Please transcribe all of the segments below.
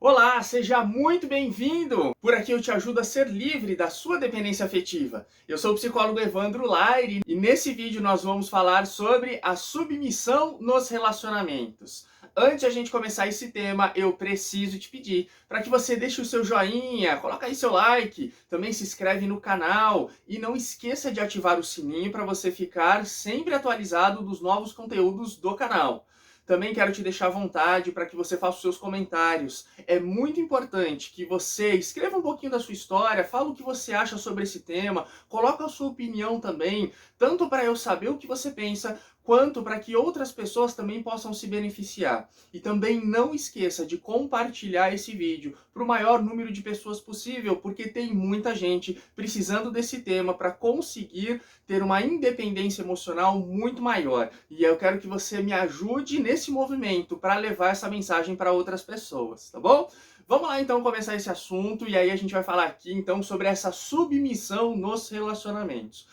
Olá, seja muito bem-vindo! Por aqui eu te ajudo a ser livre da sua dependência afetiva. Eu sou o psicólogo Evandro Laire e nesse vídeo nós vamos falar sobre a submissão nos relacionamentos. Antes de a gente começar esse tema, eu preciso te pedir para que você deixe o seu joinha, coloca aí seu like, também se inscreve no canal e não esqueça de ativar o sininho para você ficar sempre atualizado dos novos conteúdos do canal. Também quero te deixar à vontade para que você faça os seus comentários. É muito importante que você escreva um pouquinho da sua história, fala o que você acha sobre esse tema, coloca a sua opinião também, tanto para eu saber o que você pensa, quanto para que outras pessoas também possam se beneficiar. E também não esqueça de compartilhar esse vídeo para o maior número de pessoas possível, porque tem muita gente precisando desse tema para conseguir ter uma independência emocional muito maior. E eu quero que você me ajude nesse movimento para levar essa mensagem para outras pessoas, tá bom? Vamos lá então começar esse assunto e aí a gente vai falar aqui então sobre essa submissão nos relacionamentos.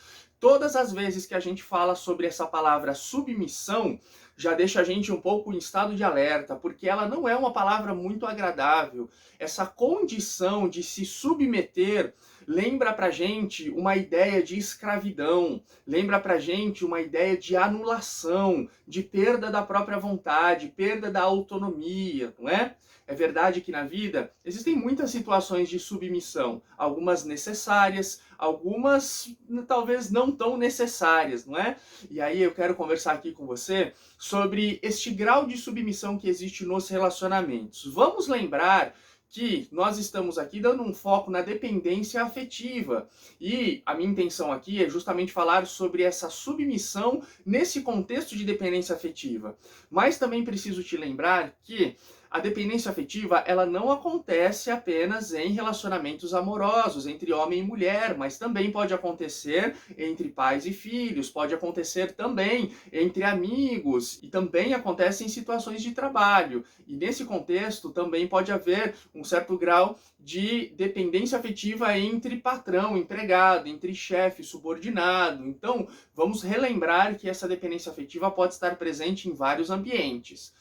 Todas as vezes que a gente fala sobre essa palavra submissão, já deixa a gente um pouco em estado de alerta, porque ela não é uma palavra muito agradável. Essa condição de se submeter lembra pra gente uma ideia de escravidão, lembra pra gente uma ideia de anulação, de perda da própria vontade, perda da autonomia, não é? É verdade que na vida existem muitas situações de submissão, algumas necessárias, algumas talvez não tão necessárias, não é? E aí eu quero conversar aqui com você sobre este grau de submissão que existe nos relacionamentos. Vamos lembrar que nós estamos aqui dando um foco na dependência afetiva. E a minha intenção aqui é justamente falar sobre essa submissão nesse contexto de dependência afetiva. Mas também preciso te lembrar que a dependência afetiva, ela não acontece apenas em relacionamentos amorosos, entre homem e mulher, mas também pode acontecer entre pais e filhos, pode acontecer também entre amigos, e também acontece em situações de trabalho. E nesse contexto também pode haver um certo grau de dependência afetiva entre patrão, empregado, entre chefe, subordinado. Então, vamos relembrar que essa dependência afetiva pode estar presente em vários ambientes.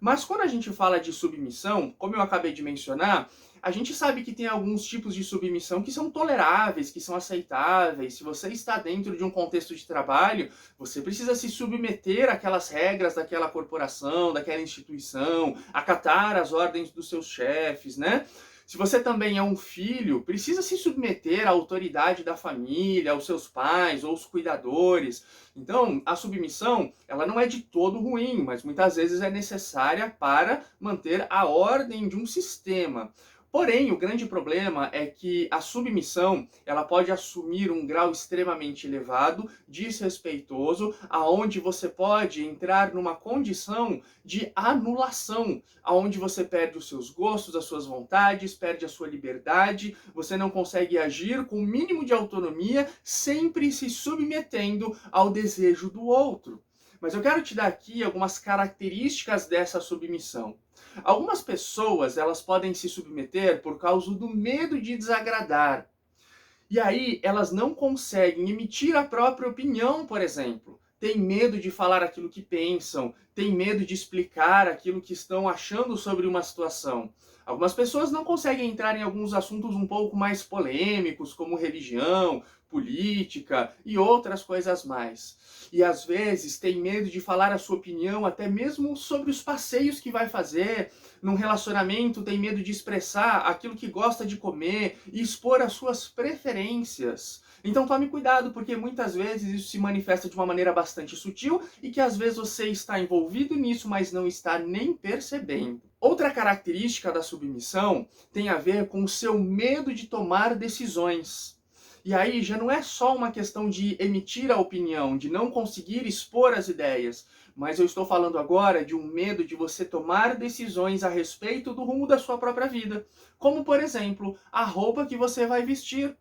Mas quando a gente fala de submissão, como eu acabei de mencionar, a gente sabe que tem alguns tipos de submissão que são toleráveis, que são aceitáveis. Se você está dentro de um contexto de trabalho, você precisa se submeter àquelas regras daquela corporação, daquela instituição, acatar as ordens dos seus chefes, né? Se você também é um filho, precisa se submeter à autoridade da família, aos seus pais ou os cuidadores. Então, a submissão, ela não é de todo ruim, mas muitas vezes é necessária para manter a ordem de um sistema. Porém, o grande problema é que a submissão, ela pode assumir um grau extremamente elevado, desrespeitoso, aonde você pode entrar numa condição de anulação, aonde você perde os seus gostos, as suas vontades, perde a sua liberdade, você não consegue agir com o mínimo de autonomia, sempre se submetendo ao desejo do outro. Mas eu quero te dar aqui algumas características dessa submissão. Algumas pessoas, elas podem se submeter por causa do medo de desagradar. E aí, elas não conseguem emitir a própria opinião, por exemplo. Tem medo de falar aquilo que pensam, tem medo de explicar aquilo que estão achando sobre uma situação. Algumas pessoas não conseguem entrar em alguns assuntos um pouco mais polêmicos, como religião, política e outras coisas mais. E às vezes tem medo de falar a sua opinião, até mesmo sobre os passeios que vai fazer. Num relacionamento, tem medo de expressar aquilo que gosta de comer e expor as suas preferências. Então tome cuidado, porque muitas vezes isso se manifesta de uma maneira bastante sutil e que às vezes você está envolvido nisso, mas não está nem percebendo. Outra característica da submissão tem a ver com o seu medo de tomar decisões. E aí já não é só uma questão de emitir a opinião, de não conseguir expor as ideias, mas eu estou falando agora de um medo de você tomar decisões a respeito do rumo da sua própria vida. Como, por exemplo, a roupa que você vai vestir.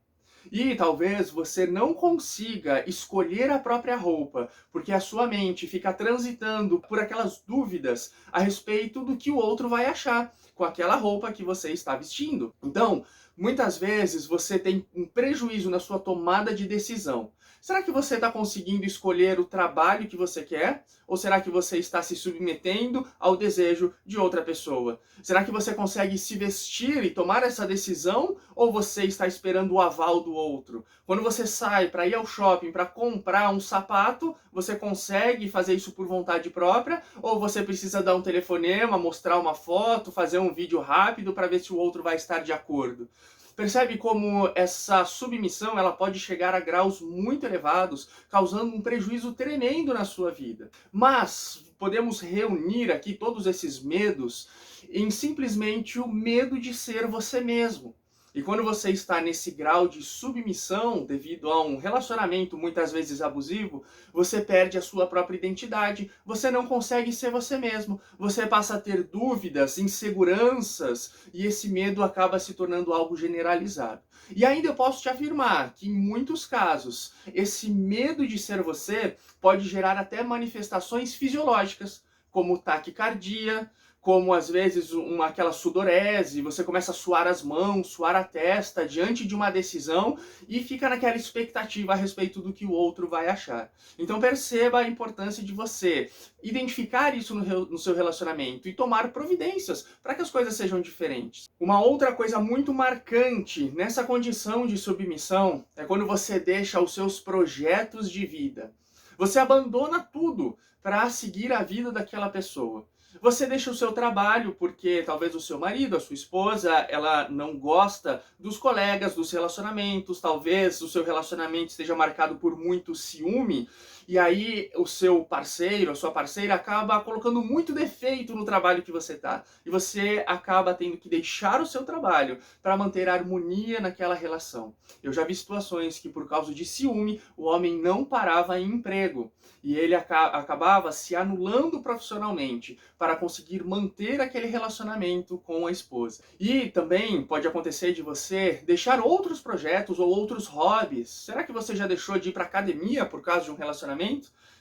E talvez você não consiga escolher a própria roupa, porque a sua mente fica transitando por aquelas dúvidas a respeito do que o outro vai achar com aquela roupa que você está vestindo. Então, muitas vezes você tem um prejuízo na sua tomada de decisão. Será que você está conseguindo escolher o trabalho que você quer? Ou será que você está se submetendo ao desejo de outra pessoa? Será que você consegue se vestir e tomar essa decisão? Ou você está esperando o aval do outro? Quando você sai para ir ao shopping para comprar um sapato, você consegue fazer isso por vontade própria? Ou você precisa dar um telefonema, mostrar uma foto, fazer um vídeo rápido para ver se o outro vai estar de acordo? Percebe como essa submissão ela pode chegar a graus muito elevados, causando um prejuízo tremendo na sua vida. Mas podemos reunir aqui todos esses medos em simplesmente o medo de ser você mesmo. E quando você está nesse grau de submissão devido a um relacionamento muitas vezes abusivo, você perde a sua própria identidade, você não consegue ser você mesmo, você passa a ter dúvidas, inseguranças, e esse medo acaba se tornando algo generalizado. E ainda eu posso te afirmar que em muitos casos, esse medo de ser você pode gerar até manifestações fisiológicas, como taquicardia, como às vezes aquela sudorese, você começa a suar as mãos, suar a testa diante de uma decisão e fica naquela expectativa a respeito do que o outro vai achar. Então perceba a importância de você identificar isso no seu relacionamento e tomar providências para que as coisas sejam diferentes. Uma outra coisa muito marcante nessa condição de submissão é quando você deixa os seus projetos de vida. Você abandona tudo para seguir a vida daquela pessoa. Você deixa o seu trabalho porque talvez o seu marido, a sua esposa, ela não gosta dos colegas, dos relacionamentos, talvez o seu relacionamento esteja marcado por muito ciúme, e aí o seu parceiro, a sua parceira acaba colocando muito defeito no trabalho que você está. E você acaba tendo que deixar o seu trabalho para manter a harmonia naquela relação. Eu já vi situações que por causa de ciúme, o homem não parava em emprego. E ele acabava se anulando profissionalmente para conseguir manter aquele relacionamento com a esposa. E também pode acontecer de você deixar outros projetos ou outros hobbies. Será que você já deixou de ir para academia por causa de um relacionamento?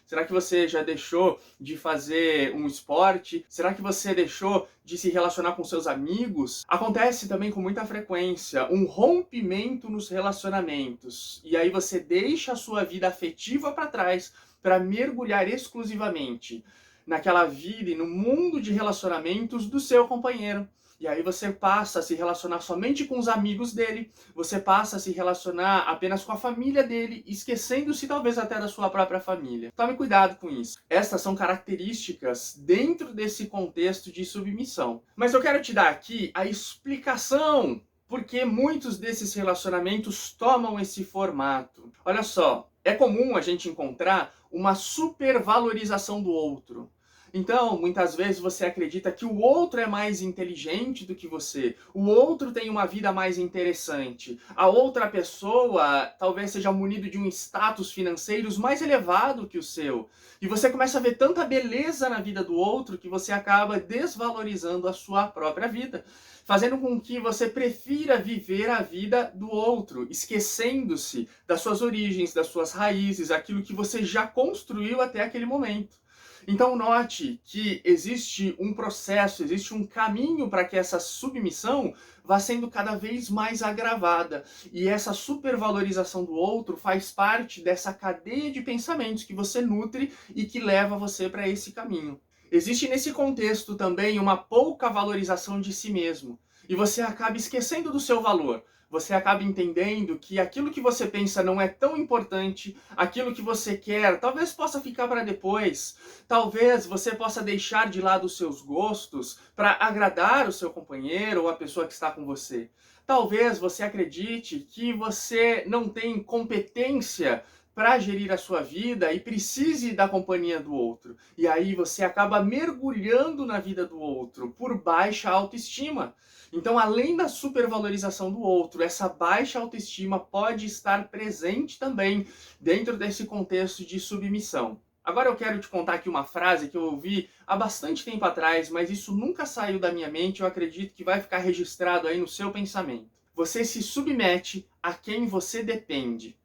Será que você já deixou de fazer um esporte? Será que você deixou de se relacionar com seus amigos? Acontece também com muita frequência um rompimento nos relacionamentos. E aí você deixa a sua vida afetiva para trás para mergulhar exclusivamente naquela vida e no mundo de relacionamentos do seu companheiro. E aí você passa a se relacionar somente com os amigos dele, você passa a se relacionar apenas com a família dele, esquecendo-se talvez até da sua própria família. Tome cuidado com isso. Estas são características dentro desse contexto de submissão. Mas eu quero te dar aqui a explicação porque muitos desses relacionamentos tomam esse formato. Olha só, é comum a gente encontrar uma supervalorização do outro. Então, muitas vezes você acredita que o outro é mais inteligente do que você, o outro tem uma vida mais interessante, a outra pessoa talvez seja munido de um status financeiro mais elevado que o seu. E você começa a ver tanta beleza na vida do outro que você acaba desvalorizando a sua própria vida, fazendo com que você prefira viver a vida do outro, esquecendo-se das suas origens, das suas raízes, aquilo que você já construiu até aquele momento. Então note que existe um processo, existe um caminho para que essa submissão vá sendo cada vez mais agravada. E essa supervalorização do outro faz parte dessa cadeia de pensamentos que você nutre e que leva você para esse caminho. Existe nesse contexto também uma pouca valorização de si mesmo. E você acaba esquecendo do seu valor. Você acaba entendendo que aquilo que você pensa não é tão importante, aquilo que você quer talvez possa ficar para depois, talvez você possa deixar de lado os seus gostos para agradar o seu companheiro ou a pessoa que está com você. Talvez você acredite que você não tem competência para gerir a sua vida e precise da companhia do outro. E aí você acaba mergulhando na vida do outro por baixa autoestima. Então, além da supervalorização do outro, essa baixa autoestima pode estar presente também dentro desse contexto de submissão. Agora eu quero te contar aqui uma frase que eu ouvi há bastante tempo atrás, mas isso nunca saiu da minha mente, eu acredito que vai ficar registrado aí no seu pensamento. Você se submete a quem você depende.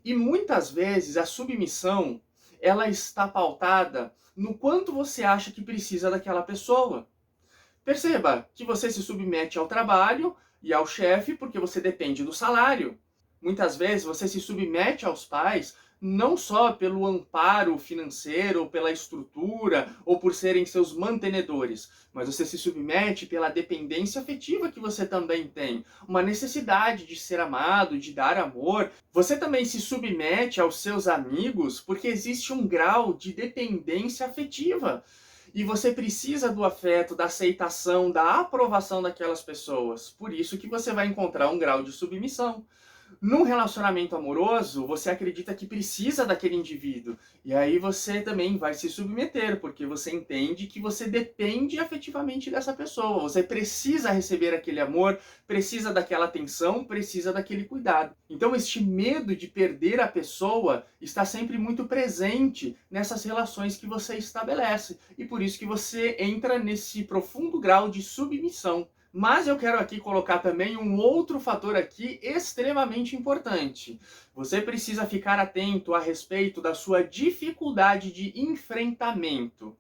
E muitas vezes a submissão, ela está pautada no quanto você acha que precisa daquela pessoa. Perceba que você se submete ao trabalho e ao chefe porque você depende do salário. Muitas vezes você se submete aos pais não só pelo amparo financeiro, ou pela estrutura, ou por serem seus mantenedores, mas você se submete pela dependência afetiva que você também tem, uma necessidade de ser amado, de dar amor. Você também se submete aos seus amigos porque existe um grau de dependência afetiva. E você precisa do afeto, da aceitação, da aprovação daquelas pessoas. Por isso que você vai encontrar um grau de submissão. Num relacionamento amoroso, você acredita que precisa daquele indivíduo. E aí você também vai se submeter, porque você entende que você depende afetivamente dessa pessoa. Você precisa receber aquele amor, precisa daquela atenção, precisa daquele cuidado. Então este medo de perder a pessoa está sempre muito presente nessas relações que você estabelece. E por isso que você entra nesse profundo grau de submissão. Mas eu quero aqui colocar também um outro fator aqui extremamente importante. Você precisa ficar atento a respeito da sua dificuldade de enfrentamento.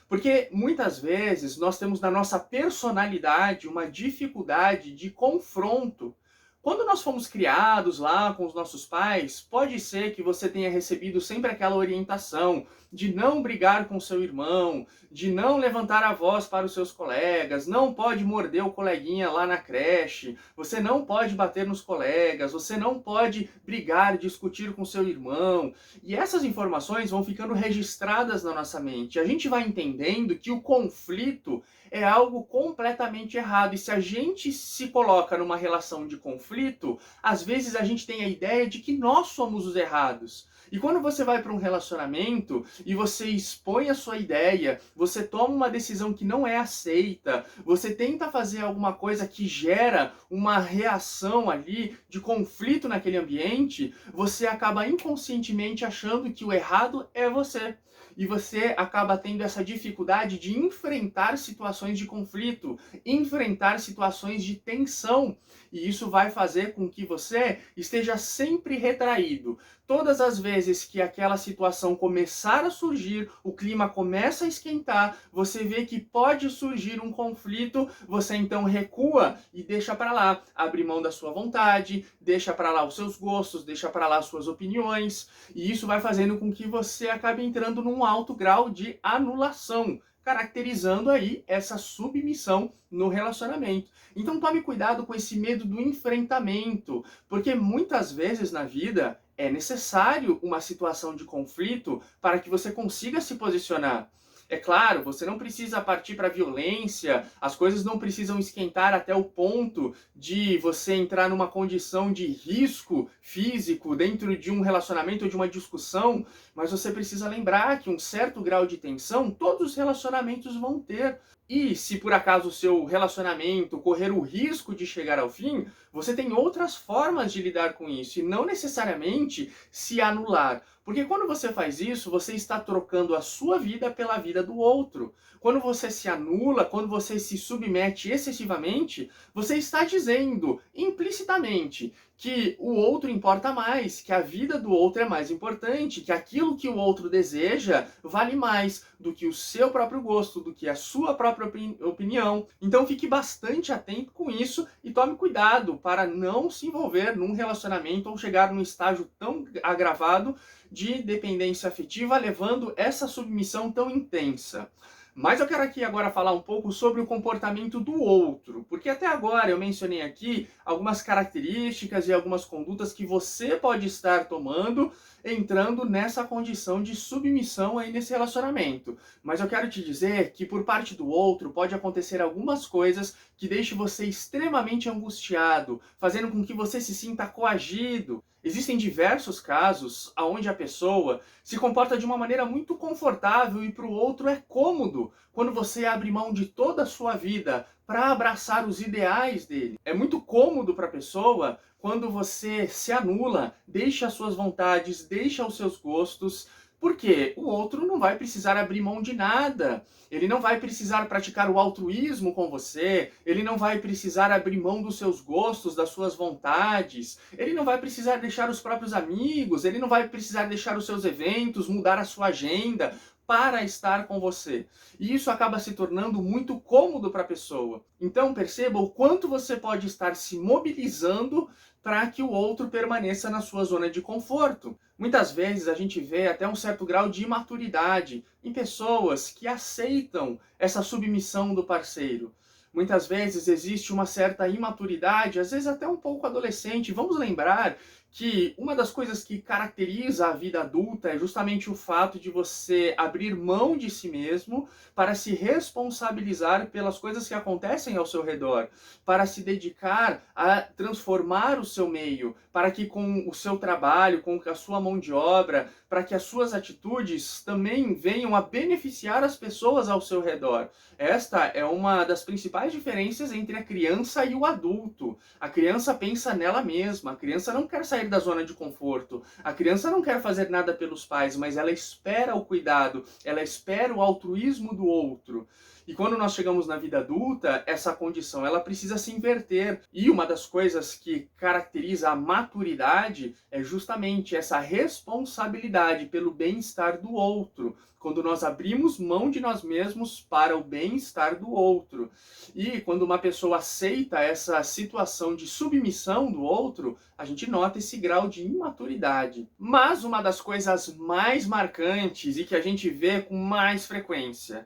Porque muitas vezes nós temos na nossa personalidade uma dificuldade de confronto. Quando nós fomos criados lá com os nossos pais, pode ser que você tenha recebido sempre aquela orientação de não brigar com seu irmão, de não levantar a voz para os seus colegas, não pode morder o coleguinha lá na creche, você não pode bater nos colegas, você não pode brigar, discutir com seu irmão. E essas informações vão ficando registradas na nossa mente. A gente vai entendendo que o conflito é algo completamente errado. E se a gente se coloca numa relação de conflito, às vezes a gente tem a ideia de que nós somos os errados. E quando você vai para um relacionamento e você expõe a sua ideia, você toma uma decisão que não é aceita, você tenta fazer alguma coisa que gera uma reação ali de conflito naquele ambiente, você acaba inconscientemente achando que o errado é você. E você acaba tendo essa dificuldade de enfrentar situações de conflito, enfrentar situações de tensão. E isso vai fazer com que você esteja sempre retraído. Todas as vezes que aquela situação começar a surgir, o clima começa a esquentar, você vê que pode surgir um conflito, você então recua e deixa para lá, abre mão da sua vontade, deixa para lá os seus gostos, deixa para lá as suas opiniões, e isso vai fazendo com que você acabe entrando num alto grau de anulação, caracterizando aí essa submissão no relacionamento. Então tome cuidado com esse medo do enfrentamento, porque muitas vezes na vida é necessário uma situação de conflito para que você consiga se posicionar. É claro, você não precisa partir para a violência, as coisas não precisam esquentar até o ponto de você entrar numa condição de risco físico dentro de um relacionamento ou de uma discussão, mas você precisa lembrar que um certo grau de tensão todos os relacionamentos vão ter. E se por acaso o seu relacionamento correr o risco de chegar ao fim, você tem outras formas de lidar com isso e não necessariamente se anular. Porque quando você faz isso, você está trocando a sua vida pela vida do outro. Quando você se anula, quando você se submete excessivamente, você está dizendo implicitamente que o outro importa mais, que a vida do outro é mais importante, que aquilo que o outro deseja vale mais do que o seu próprio gosto, do que a sua própria opinião. Então fique bastante atento com isso e tome cuidado para não se envolver num relacionamento ou chegar num estágio tão agravado de dependência afetiva, levando essa submissão tão intensa. Mas eu quero aqui agora falar um pouco sobre o comportamento do outro, porque até agora eu mencionei aqui algumas características e algumas condutas que você pode estar tomando entrando nessa condição de submissão aí nesse relacionamento. Mas eu quero te dizer que por parte do outro pode acontecer algumas coisas que deixem você extremamente angustiado, fazendo com que você se sinta coagido. Existem diversos casos onde a pessoa se comporta de uma maneira muito confortável e para o outro é cômodo quando você abre mão de toda a sua vida para abraçar os ideais dele. É muito cômodo para a pessoa quando você se anula, deixa as suas vontades, deixa os seus gostos, porque o outro não vai precisar abrir mão de nada. Ele não vai precisar praticar o altruísmo com você, ele não vai precisar abrir mão dos seus gostos, das suas vontades, ele não vai precisar deixar os próprios amigos, ele não vai precisar deixar os seus eventos, mudar a sua agenda, para estar com você. E isso acaba se tornando muito cômodo para a pessoa. Então perceba o quanto você pode estar se mobilizando para que o outro permaneça na sua zona de conforto. Muitas vezes a gente vê até um certo grau de imaturidade em pessoas que aceitam essa submissão do parceiro. Muitas vezes existe uma certa imaturidade, às vezes até um pouco adolescente. Vamos lembrar que uma das coisas que caracteriza a vida adulta é justamente o fato de você abrir mão de si mesmo para se responsabilizar pelas coisas que acontecem ao seu redor, para se dedicar a transformar o seu meio, para que com o seu trabalho, com a sua mão de obra, para que as suas atitudes também venham a beneficiar as pessoas ao seu redor. Esta é uma das principais diferenças entre a criança e o adulto. A criança pensa nela mesma, a criança não quer sair da zona de conforto, a criança não quer fazer nada pelos pais, mas ela espera o cuidado, ela espera o altruísmo do outro. E quando nós chegamos na vida adulta, essa condição ela precisa se inverter. E uma das coisas que caracteriza a maturidade é justamente essa responsabilidade pelo bem-estar do outro. Quando nós abrimos mão de nós mesmos para o bem-estar do outro. E quando uma pessoa aceita essa situação de submissão do outro, a gente nota esse grau de imaturidade. Mas uma das coisas mais marcantes e que a gente vê com mais frequência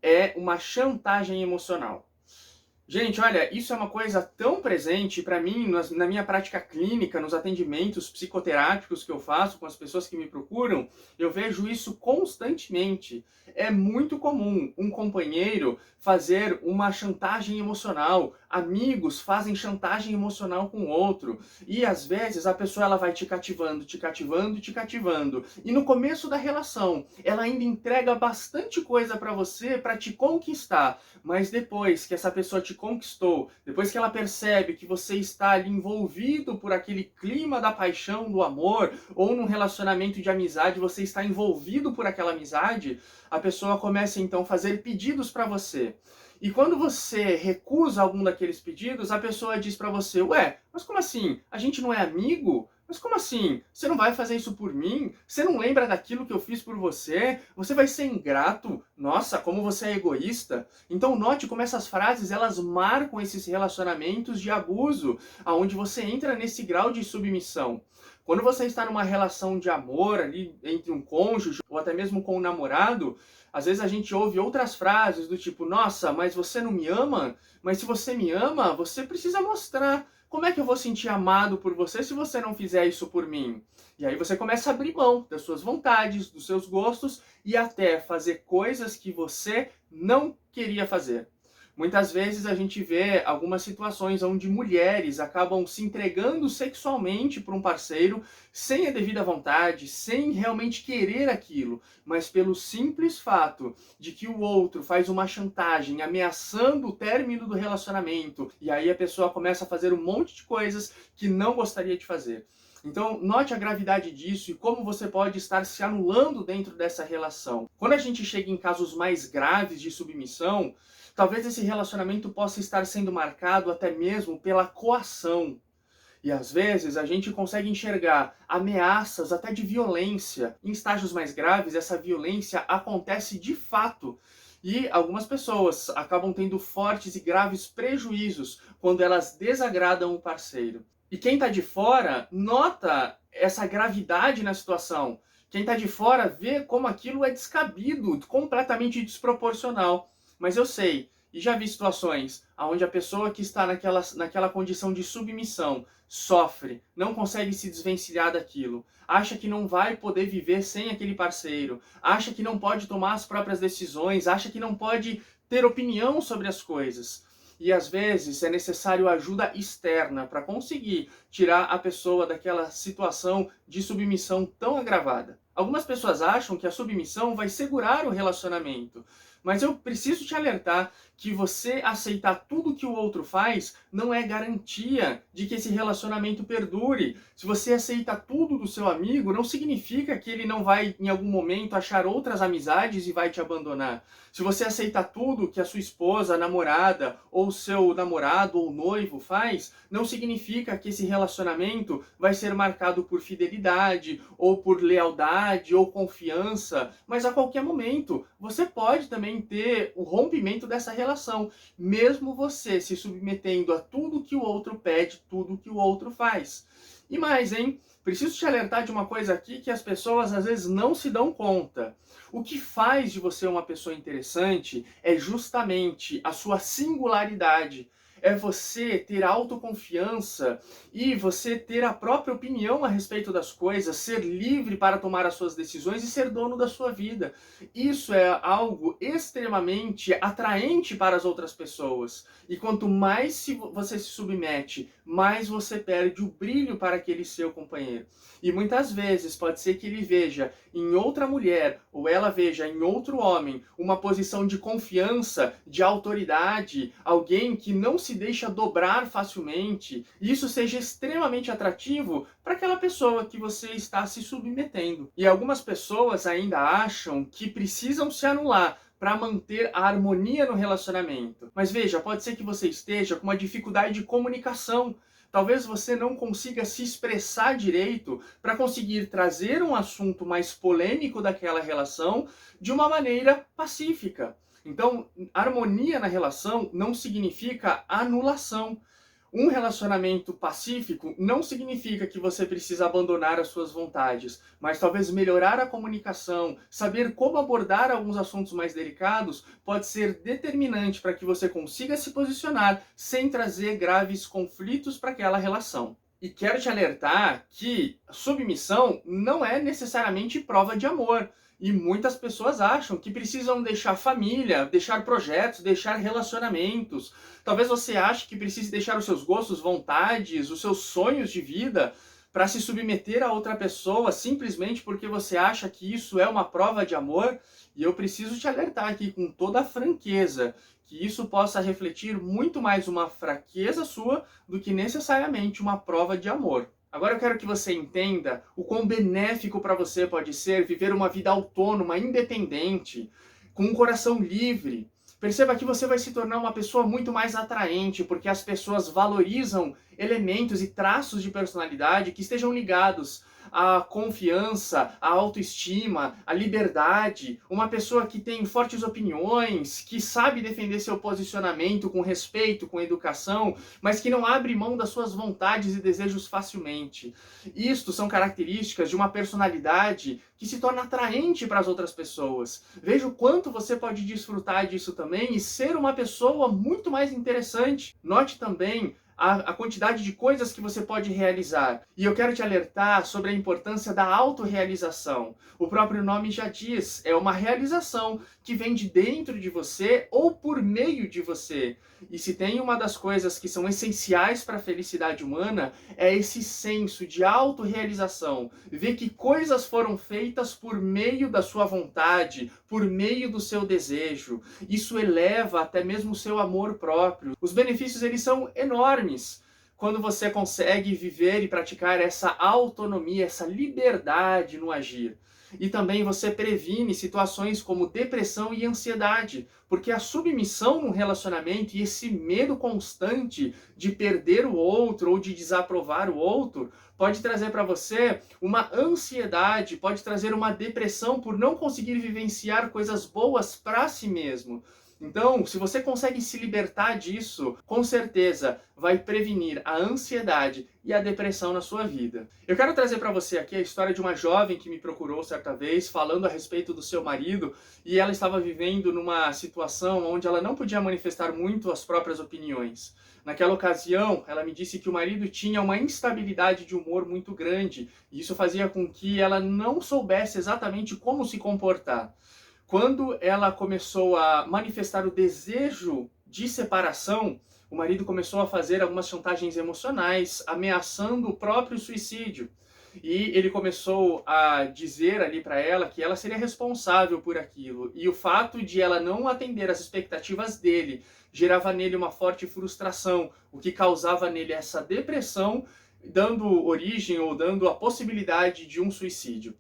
é uma chantagem emocional. Gente, olha, isso é uma coisa tão presente para mim na minha prática clínica, nos atendimentos psicoterápicos que eu faço com as pessoas que me procuram, eu vejo isso constantemente. É muito comum um companheiro fazer uma chantagem emocional, amigos fazem chantagem emocional com o outro, e às vezes a pessoa ela vai te cativando, te cativando, te cativando. E no começo da relação, ela ainda entrega bastante coisa para você para te conquistar, mas depois que essa pessoa te conquistou, depois que ela percebe que você está ali envolvido por aquele clima da paixão, do amor, ou num relacionamento de amizade, você está envolvido por aquela amizade, a pessoa começa então a fazer pedidos para você. E quando você recusa algum daqueles pedidos, a pessoa diz para você: ué, mas como assim? A gente não é amigo? Mas como assim? Você não vai fazer isso por mim? Você não lembra daquilo que eu fiz por você? Você vai ser ingrato? Nossa, como você é egoísta. Então note como essas frases, elas marcam esses relacionamentos de abuso, aonde você entra nesse grau de submissão. Quando você está numa relação de amor ali entre um cônjuge ou até mesmo com um namorado, às vezes a gente ouve outras frases do tipo: nossa, mas você não me ama? Mas se você me ama, você precisa mostrar. Como é que eu vou sentir amado por você se você não fizer isso por mim? E aí você começa a abrir mão das suas vontades, dos seus gostos e até fazer coisas que você não queria fazer. Muitas vezes a gente vê algumas situações onde mulheres acabam se entregando sexualmente para um parceiro sem a devida vontade, sem realmente querer aquilo, mas pelo simples fato de que o outro faz uma chantagem ameaçando o término do relacionamento, e aí a pessoa começa a fazer um monte de coisas que não gostaria de fazer. Então, note a gravidade disso e como você pode estar se anulando dentro dessa relação. Quando a gente chega em casos mais graves de submissão, talvez esse relacionamento possa estar sendo marcado até mesmo pela coação. E às vezes a gente consegue enxergar ameaças até de violência. Em estágios mais graves, essa violência acontece de fato. E algumas pessoas acabam tendo fortes e graves prejuízos quando elas desagradam o parceiro. E quem está de fora nota essa gravidade na situação. Quem está de fora vê como aquilo é descabido, completamente desproporcional. Mas eu sei, e já vi situações onde a pessoa que está naquela condição de submissão sofre, não consegue se desvencilhar daquilo, acha que não vai poder viver sem aquele parceiro, acha que não pode tomar as próprias decisões, acha que não pode ter opinião sobre as coisas. E às vezes é necessário ajuda externa para conseguir tirar a pessoa daquela situação de submissão tão agravada. Algumas pessoas acham que a submissão vai segurar o relacionamento, mas eu preciso te alertar que você aceitar tudo que o outro faz não é garantia de que esse relacionamento perdure. Se você aceita tudo do seu amigo, não significa que ele não vai, em algum momento, achar outras amizades e vai te abandonar. Se você aceita tudo que a sua esposa, a namorada, ou seu namorado ou noivo faz, não significa que esse relacionamento vai ser marcado por fidelidade, ou por lealdade, ou confiança, mas a qualquer momento você pode também ter o rompimento dessa relação, mesmo você se submetendo a tudo que o outro pede, tudo que o outro faz. E mais, hein? Preciso te alertar de uma coisa aqui que as pessoas às vezes não se dão conta. O que faz de você uma pessoa interessante é justamente a sua singularidade. É você ter autoconfiança e você ter a própria opinião a respeito das coisas, ser livre para tomar as suas decisões e ser dono da sua vida. Isso é algo extremamente atraente para as outras pessoas. E quanto mais você se submete, mais você perde o brilho para aquele seu companheiro. E muitas vezes pode ser que ele veja em outra mulher, ou ela veja em outro homem, uma posição de confiança, de autoridade, alguém que não se deixa dobrar facilmente, e isso seja extremamente atrativo para aquela pessoa que você está se submetendo. E algumas pessoas ainda acham que precisam se anular para manter a harmonia no relacionamento. Mas veja, pode ser que você esteja com uma dificuldade de comunicação. Talvez você não consiga se expressar direito para conseguir trazer um assunto mais polêmico daquela relação de uma maneira pacífica. Então, harmonia na relação não significa anulação. Um relacionamento pacífico não significa que você precisa abandonar as suas vontades, mas talvez melhorar a comunicação, saber como abordar alguns assuntos mais delicados, pode ser determinante para que você consiga se posicionar sem trazer graves conflitos para aquela relação. E quero te alertar que submissão não é necessariamente prova de amor. E muitas pessoas acham que precisam deixar família, deixar projetos, deixar relacionamentos. Talvez você ache que precise deixar os seus gostos, vontades, os seus sonhos de vida para se submeter a outra pessoa simplesmente porque você acha que isso é uma prova de amor. E eu preciso te alertar aqui com toda a franqueza que isso possa refletir muito mais uma fraqueza sua do que necessariamente uma prova de amor. Agora eu quero que você entenda o quão benéfico para você pode ser viver uma vida autônoma, independente, com um coração livre. Perceba que você vai se tornar uma pessoa muito mais atraente, porque as pessoas valorizam elementos e traços de personalidade que estejam ligados à confiança, à autoestima, à liberdade. Uma pessoa que tem fortes opiniões, que sabe defender seu posicionamento com respeito, com educação, mas que não abre mão das suas vontades e desejos facilmente. Isto são características de uma personalidade que se torna atraente para as outras pessoas. Veja o quanto você pode desfrutar disso também e ser uma pessoa muito mais interessante. Note também a quantidade de coisas que você pode realizar. E eu quero te alertar sobre a importância da autorrealização. O próprio nome já diz, é uma realização que vem de dentro de você ou por meio de você. E se tem uma das coisas que são essenciais para a felicidade humana, é esse senso de autorrealização. Ver que coisas foram feitas por meio da sua vontade, por meio do seu desejo. Isso eleva até mesmo o seu amor próprio. Os benefícios, eles são enormes quando você consegue viver e praticar essa autonomia, essa liberdade no agir. E também você previne situações como depressão e ansiedade, porque a submissão num relacionamento e esse medo constante de perder o outro ou de desaprovar o outro pode trazer para você uma ansiedade, pode trazer uma depressão por não conseguir vivenciar coisas boas para si mesmo. Então, se você consegue se libertar disso, com certeza vai prevenir a ansiedade e a depressão na sua vida. Eu quero trazer para você aqui a história de uma jovem que me procurou certa vez, falando a respeito do seu marido, e ela estava vivendo numa situação onde ela não podia manifestar muito as próprias opiniões. Naquela ocasião, ela me disse que o marido tinha uma instabilidade de humor muito grande, e isso fazia com que ela não soubesse exatamente como se comportar. Quando ela começou a manifestar o desejo de separação, o marido começou a fazer algumas chantagens emocionais, ameaçando o próprio suicídio. E ele começou a dizer ali para ela que ela seria responsável por aquilo. E o fato de ela não atender às expectativas dele gerava nele uma forte frustração, o que causava nele essa depressão, dando origem ou dando a possibilidade de um suicídio.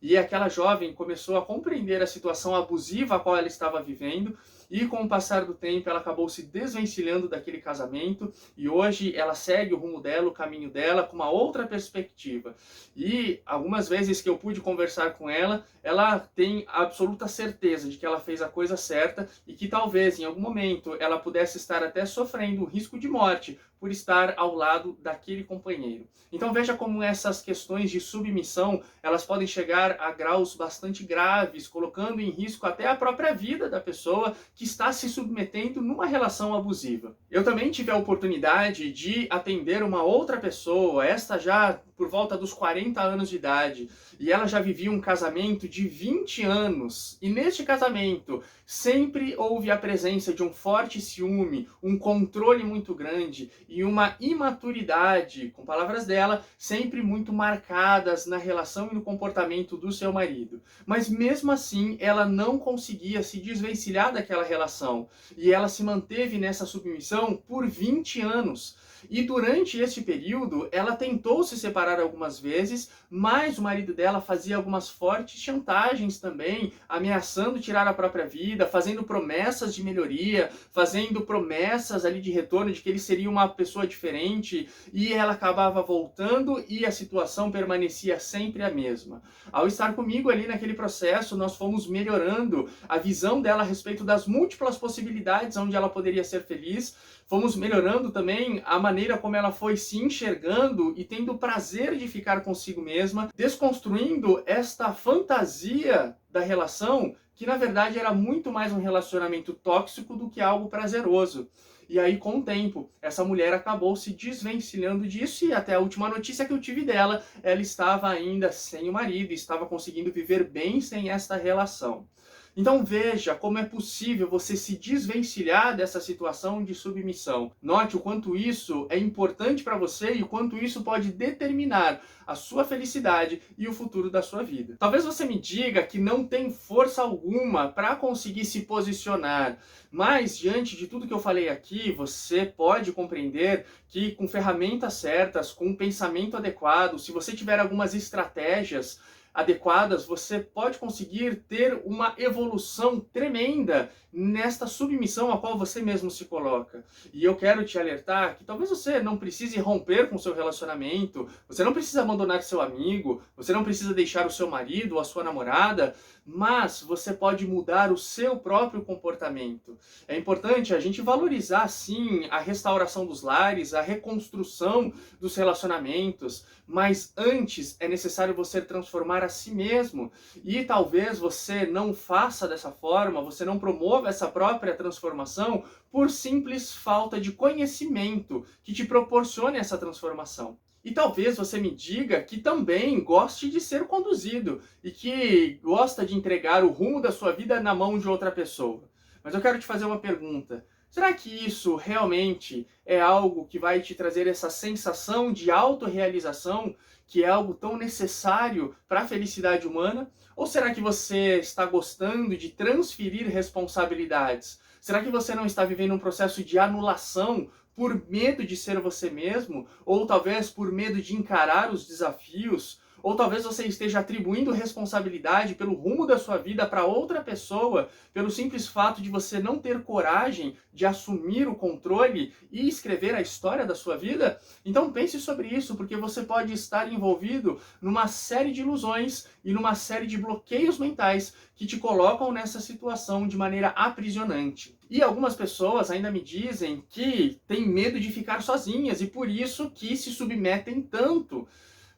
E aquela jovem começou a compreender a situação abusiva a qual ela estava vivendo, e com o passar do tempo ela acabou se desvencilhando daquele casamento, e hoje ela segue o rumo dela, o caminho dela, com uma outra perspectiva. E algumas vezes que eu pude conversar com ela, ela tem absoluta certeza de que ela fez a coisa certa e que talvez em algum momento ela pudesse estar até sofrendo o risco de morte por estar ao lado daquele companheiro. Então veja como essas questões de submissão, elas podem chegar a graus bastante graves, colocando em risco até a própria vida da pessoa que está se submetendo numa relação abusiva. Eu também tive a oportunidade de atender uma outra pessoa, esta já por volta dos 40 anos de idade, e ela já vivia um casamento de 20 anos, e neste casamento sempre houve a presença de um forte ciúme, um controle muito grande e uma imaturidade, com palavras dela, sempre muito marcadas na relação e no comportamento do seu marido. Mas mesmo assim, ela não conseguia se desvencilhar daquela relação, e ela se manteve nessa submissão por 20 anos. E durante este período, ela tentou se separar algumas vezes, mas o marido dela fazia algumas fortes chantagens também, ameaçando tirar a própria vida, fazendo promessas de melhoria, fazendo promessas ali de retorno, de que ele seria uma pessoa diferente, e ela acabava voltando e a situação permanecia sempre a mesma. Ao estar comigo ali naquele processo, nós fomos melhorando a visão dela a respeito das múltiplas possibilidades onde ela poderia ser feliz, fomos melhorando também a maneira como ela foi se enxergando e tendo o prazer de ficar consigo mesma, desconstruindo esta fantasia da relação, que na verdade era muito mais um relacionamento tóxico do que algo prazeroso. E aí, com o tempo, essa mulher acabou se desvencilhando disso, e até a última notícia que eu tive dela, ela estava ainda sem o marido, estava conseguindo viver bem sem esta relação. Então veja como é possível você se desvencilhar dessa situação de submissão. Note o quanto isso é importante para você e o quanto isso pode determinar a sua felicidade e o futuro da sua vida. Talvez você me diga que não tem força alguma para conseguir se posicionar, mas diante de tudo que eu falei aqui, você pode compreender que com ferramentas certas, com um pensamento adequado, se você tiver algumas estratégias adequadas, você pode conseguir ter uma evolução tremenda nesta submissão a qual você mesmo se coloca. E eu quero te alertar que talvez você não precise romper com seu relacionamento, você não precisa abandonar seu amigo, você não precisa deixar o seu marido ou a sua namorada, mas você pode mudar o seu próprio comportamento. É importante a gente valorizar, sim, a restauração dos lares, a reconstrução dos relacionamentos, mas antes é necessário você transformar a si mesmo. E talvez você não faça dessa forma, você não promova essa própria transformação por simples falta de conhecimento que te proporcione essa transformação. E talvez você me diga que também goste de ser conduzido e que gosta de entregar o rumo da sua vida na mão de outra pessoa. Mas eu quero te fazer uma pergunta. Será que isso realmente é algo que vai te trazer essa sensação de autorrealização, que é algo tão necessário para a felicidade humana? Ou será que você está gostando de transferir responsabilidades? Será que você não está vivendo um processo de anulação por medo de ser você mesmo? Ou talvez por medo de encarar os desafios? Ou talvez você esteja atribuindo responsabilidade pelo rumo da sua vida para outra pessoa, pelo simples fato de você não ter coragem de assumir o controle e escrever a história da sua vida? Então pense sobre isso, porque você pode estar envolvido numa série de ilusões e numa série de bloqueios mentais que te colocam nessa situação de maneira aprisionante. E algumas pessoas ainda me dizem que têm medo de ficar sozinhas e por isso que se submetem tanto.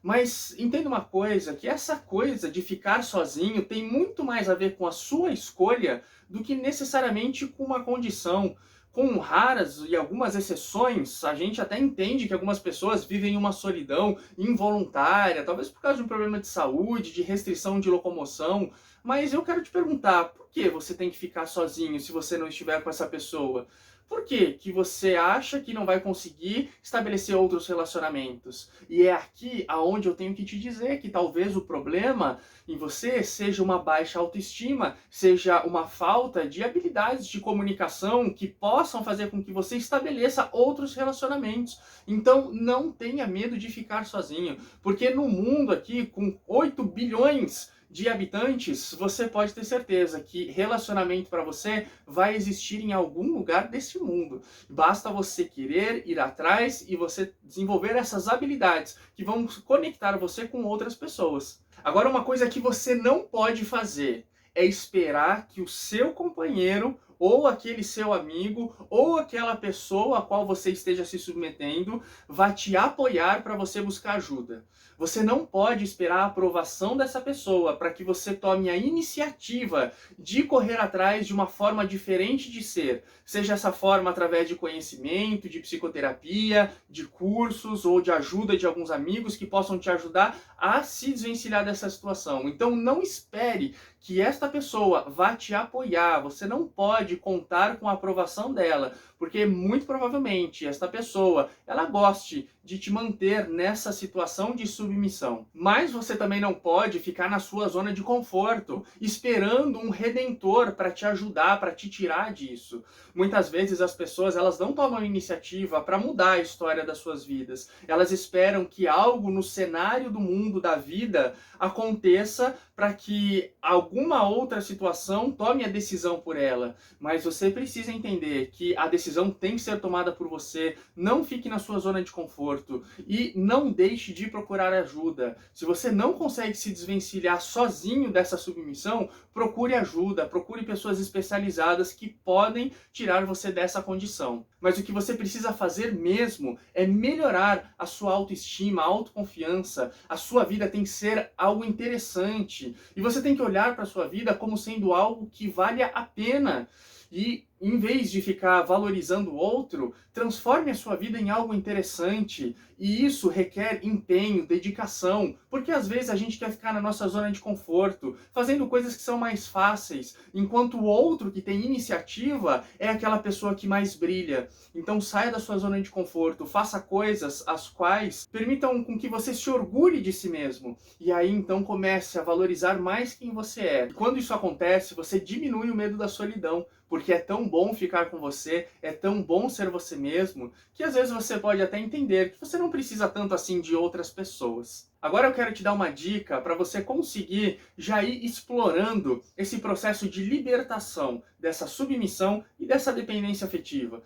Mas entenda uma coisa, que essa coisa de ficar sozinho tem muito mais a ver com a sua escolha do que necessariamente com uma condição. Com raras e algumas exceções, a gente até entende que algumas pessoas vivem uma solidão involuntária, talvez por causa de um problema de saúde, de restrição de locomoção, mas eu quero te perguntar, por que você tem que ficar sozinho se você não estiver com essa pessoa? Por que você acha que não vai conseguir estabelecer outros relacionamentos? E é aqui aonde eu tenho que te dizer que talvez o problema em você seja uma baixa autoestima, seja uma falta de habilidades de comunicação que possam fazer com que você estabeleça outros relacionamentos. Então não tenha medo de ficar sozinho, porque no mundo aqui com 8 bilhões de habitantes, você pode ter certeza que relacionamento para você vai existir em algum lugar desse mundo. Basta você querer ir atrás e você desenvolver essas habilidades que vão conectar você com outras pessoas. Agora, uma coisa que você não pode fazer é esperar que o seu companheiro ou aquele seu amigo ou aquela pessoa a qual você esteja se submetendo vá te apoiar para você buscar ajuda. Você não pode esperar a aprovação dessa pessoa para que você tome a iniciativa de correr atrás de uma forma diferente de ser. Seja essa forma através de conhecimento, de psicoterapia, de cursos ou de ajuda de alguns amigos que possam te ajudar a se desvencilhar dessa situação. Então não espere que esta pessoa vá te apoiar. Você não pode contar com a aprovação dela, porque muito provavelmente esta pessoa, ela goste de te manter nessa situação de submissão. Mas você também não pode ficar na sua zona de conforto, esperando um redentor para te ajudar, para te tirar disso. Muitas vezes as pessoas, elas não tomam iniciativa para mudar a história das suas vidas. Elas esperam que algo no cenário do mundo, da vida, aconteça para que alguma outra situação tome a decisão por ela. Mas você precisa entender que a decisão tem que ser tomada por você. Não fique na sua zona de conforto e não deixe de procurar ajuda. Se você não consegue se desvencilhar sozinho dessa submissão, procure ajuda, procure pessoas especializadas que podem tirar você dessa condição. Mas o que você precisa fazer mesmo é melhorar a sua autoestima, a autoconfiança. A sua vida tem que ser algo interessante. E você tem que olhar para a sua vida como sendo algo que vale a pena. E em vez de ficar valorizando o outro, transforme a sua vida em algo interessante. E isso requer empenho, dedicação, porque às vezes a gente quer ficar na nossa zona de conforto, fazendo coisas que são mais fáceis, enquanto o outro que tem iniciativa é aquela pessoa que mais brilha. Então saia da sua zona de conforto, faça coisas as quais permitam com que você se orgulhe de si mesmo. E aí então comece a valorizar mais quem você é. E quando isso acontece, você diminui o medo da solidão, porque é tão bom ficar com você, é tão bom ser você mesmo, que às vezes você pode até entender que você não precisa tanto assim de outras pessoas. Agora eu quero te dar uma dica para você conseguir já ir explorando esse processo de libertação dessa submissão e dessa dependência afetiva.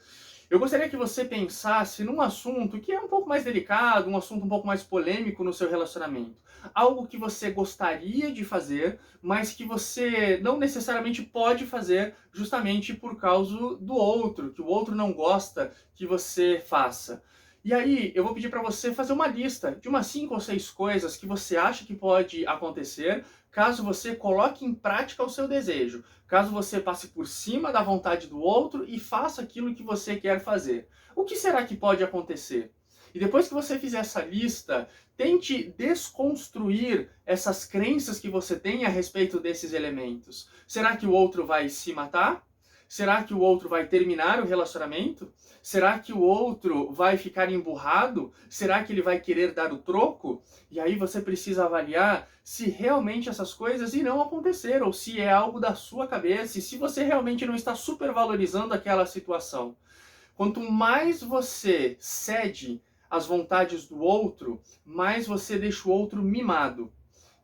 Eu gostaria que você pensasse num assunto que é um pouco mais delicado, um assunto um pouco mais polêmico no seu relacionamento. Algo que você gostaria de fazer, mas que você não necessariamente pode fazer justamente por causa do outro, que o outro não gosta que você faça. E aí, eu vou pedir para você fazer uma lista de umas 5 ou 6 coisas que você acha que pode acontecer caso você coloque em prática o seu desejo, caso você passe por cima da vontade do outro e faça aquilo que você quer fazer. O que será que pode acontecer? E depois que você fizer essa lista, tente desconstruir essas crenças que você tem a respeito desses elementos. Será que o outro vai se matar? Será que o outro vai terminar o relacionamento? Será que o outro vai ficar emburrado? Será que ele vai querer dar o troco? E aí você precisa avaliar se realmente essas coisas irão acontecer, ou se é algo da sua cabeça, e se você realmente não está supervalorizando aquela situação. Quanto mais você cede às vontades do outro, mais você deixa o outro mimado.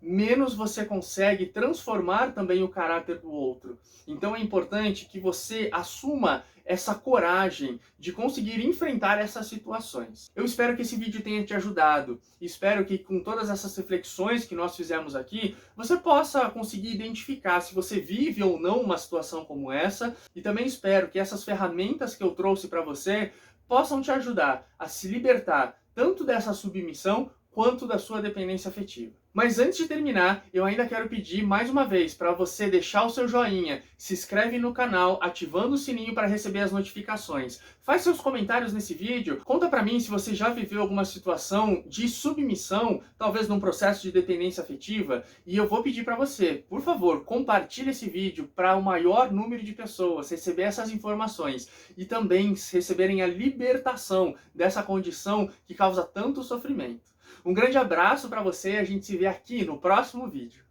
Menos você consegue transformar também o caráter do outro. Então é importante que você assuma essa coragem de conseguir enfrentar essas situações. Eu espero que esse vídeo tenha te ajudado. Espero que com todas essas reflexões que nós fizemos aqui, você possa conseguir identificar se você vive ou não uma situação como essa. E também espero que essas ferramentas que eu trouxe para você possam te ajudar a se libertar tanto dessa submissão quanto da sua dependência afetiva. Mas antes de terminar, eu ainda quero pedir mais uma vez para você deixar o seu joinha, se inscreve no canal, ativando o sininho para receber as notificações. Faz seus comentários nesse vídeo, conta para mim se você já viveu alguma situação de submissão, talvez num processo de dependência afetiva, e eu vou pedir para você, por favor, compartilhe esse vídeo para o maior número de pessoas receber essas informações e também receberem a libertação dessa condição que causa tanto sofrimento. Um grande abraço para você e a gente se vê aqui no próximo vídeo.